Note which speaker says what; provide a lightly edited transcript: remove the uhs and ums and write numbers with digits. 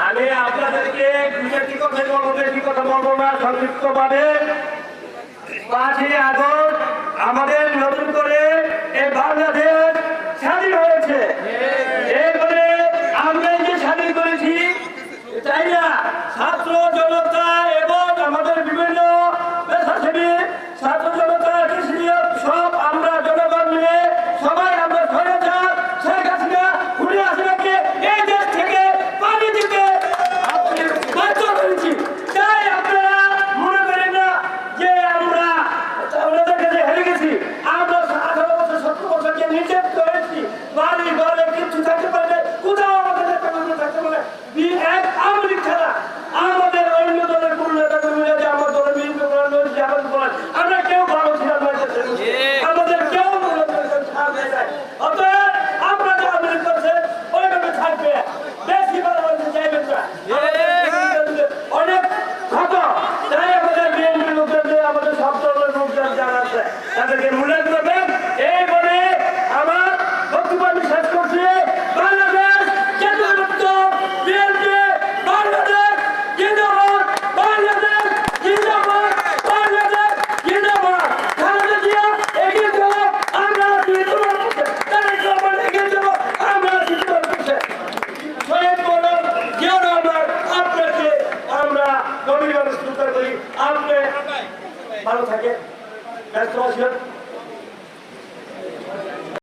Speaker 1: আমি আপনাদেরকে কি কথা বলবো বেশি কথা বলবো না, সংক্ষিপ্ত ভাবে 5ই আগস্ট আমাদের নতুন করে এই বাংলাদেশ স্বাধীন হয়েছে। এরপরে আমরা যে স্বাধীন করেছি তাই না, ছাত্র জনতা এবং আমাদের বিভিন্ন পেশাজীবী ছাত্র জনতা সব আমরা জনগণ মিলে সবাই আমরা স্বৈরাচার শেখ হাসিনা ঘুরে আসিনাকে এই দেশ থেকে পানি দিতে বাধ্য করেছি। তাই আপনারা মনে করেন না যে আমরা ওনাদের কাছে হেরে গেছি। আমরা 18 বছর 17 বছরকে নির্যাতিত করেছি, বাড়ি ঘরে কিছু থাকতে পারে, কোথাও আমাদের থাকতে পারে এক আওয়ামী লীগ ছাড়া আমাদের অন্য দলের কোন নেতা কর্মীরা যে আমার দলের বিএনপি বলেন আমরা কেউ ভালো ছিলাম না, আমাদের কেউ অতএব আমরা যে আওয়ামী লীগ করছে ওইভাবে থাকবে, বেশি ভালো হয়েছে চাইবেন না, অনেক ক্ষত। তাই আমাদের বিএনপি লোকদের আমাদের সব দলের লোকদের যারা আছে তাদেরকে মূল্যায়ন করবেন। এই বলে আমার বক্তব্য আমি শেষ করছি। বাংলাদেশ জাতীয়তাবাদী বিএনপি, বাংলাদেশ জিন্দাবাদ, বাংলাদেশ জিন্দাবাদ, বাংলাদেশ জিন্দাবাদ। খালেদা জিয়া এগিয়ে যাবো, আমরা জিন্দাবাদ করছে, তারেক রহমান এগিয়ে যাবো, আমরা জিন্দাবাদ করছে। শহীদ বলুন জিয়া রহমান, আপনাকে আমরা গভীরভাবে শ্রদ্ধা করি। আপনি ভালো থাকেন, ব্যস্ত আছেন।